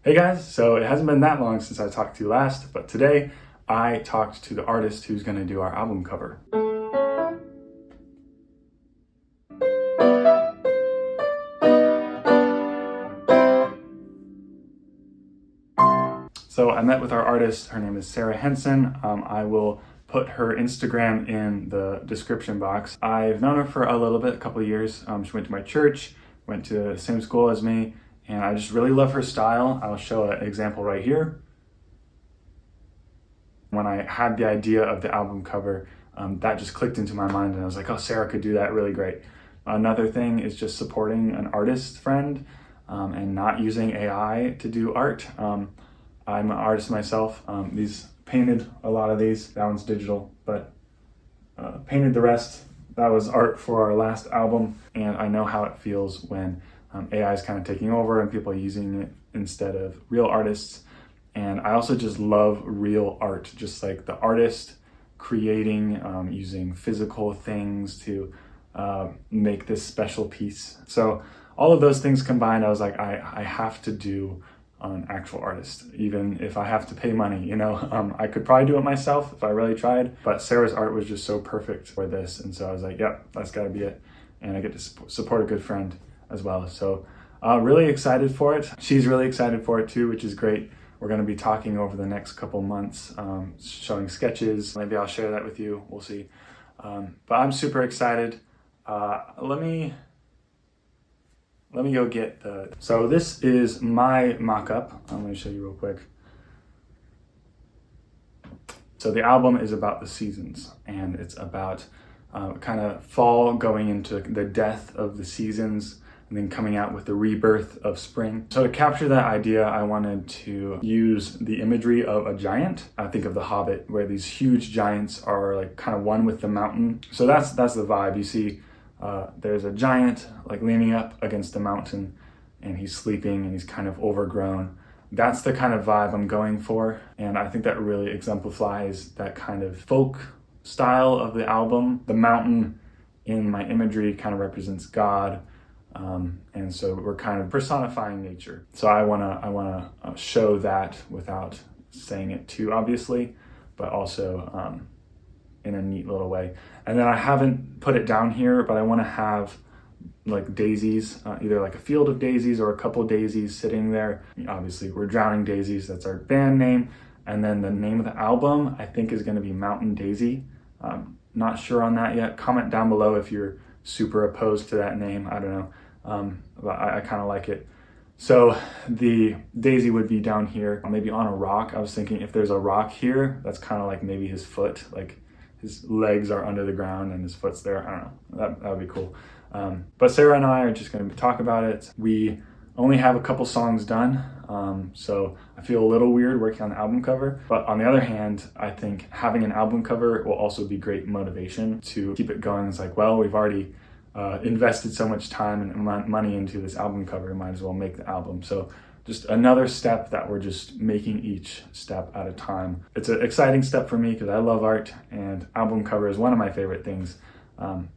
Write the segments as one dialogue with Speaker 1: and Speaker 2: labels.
Speaker 1: Hey guys, so it hasn't been that long since I talked to you last, but today I talked to the artist who's going to do our album cover. So I met with our artist. Her name is Sarah Henson. I will put her Instagram in the description box. I've known her for a little bit, a couple of years. She went to my church, went to the same school as me, and I just really love her style. I'll show an example right here. When I had the idea of the album cover, that just clicked into my mind and I was like, oh, Sarah could do that really great. Another thing is just supporting an artist friend and not using AI to do art. I'm an artist myself. These painted a lot of these. That one's digital, but painted the rest. That was art for our last album. And I know how it feels when AI is kind of taking over and people are using it instead of real artists. And I also just love real art, just like the artist creating, using physical things to make this special piece. So all of those things combined, I was like, I have to do an actual artist, even if I have to pay money, you know. I could probably do it myself if I really tried, but Sarah's art was just so perfect for this. And so I was like, yep, that's gotta be it. And I get to support a good friend as well. So really excited for it. She's really excited for it too, which is great. We're going to be talking over the next couple months, showing sketches. Maybe I'll share that with you. We'll see. But I'm super excited. Let me go get the... So this is my mock-up. I'm going to show you real quick. So the album is about the seasons, and it's about kind of fall going into the death of the seasons, and then coming out with the rebirth of spring. So to capture that idea, I wanted to use the imagery of a giant. I think of The Hobbit, where these huge giants are like kind of one with the mountain. So that's the vibe. You see there's a giant like leaning up against the mountain, and he's sleeping and he's kind of overgrown. That's the kind of vibe I'm going for. And I think that really exemplifies that kind of folk style of the album. The mountain in my imagery kind of represents God. And so we're kind of personifying nature. So I wanna show that without saying it too obviously, but also in a neat little way. And then I haven't put it down here, but I want to have like daisies, either like a field of daisies or a couple daisies sitting there. Obviously, we're Drowning Daisies. That's our band name. And then the name of the album, I think, is going to be Mountain Daisy. Not sure on that yet. Comment down below if you're super opposed to that name. I don't know, but I kind of like it. So the daisy would be down here, maybe on a rock. I was thinking if there's a rock here, that's kind of like maybe his foot, like his legs are under the ground and his foot's there. I don't know, that would be cool. But Sarah and I are just going to talk about it. We only have a couple songs done, so I feel a little weird working on the album cover. But on the other hand, I think having an album cover will also be great motivation to keep it going. It's like, well, we've already invested so much time and money into this album cover, we might as well make the album. So just another step that we're just making each step at a time. It's an exciting step for me because I love art, and album cover is one of my favorite things.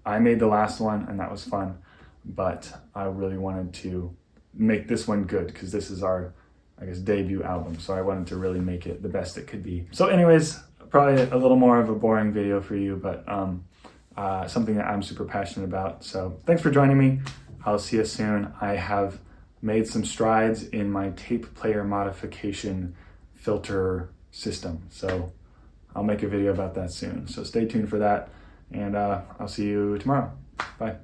Speaker 1: I made the last one and that was fun, but I really wanted to make this one good because this is our, I guess, debut album. So I wanted to really make it the best it could be. So anyways, probably a little more of a boring video for you, but something that I'm super passionate about. So thanks for joining me. I'll see you soon. I have made some strides in my tape player modification filter system. So I'll make a video about that soon. So stay tuned for that, and I'll see you tomorrow. Bye.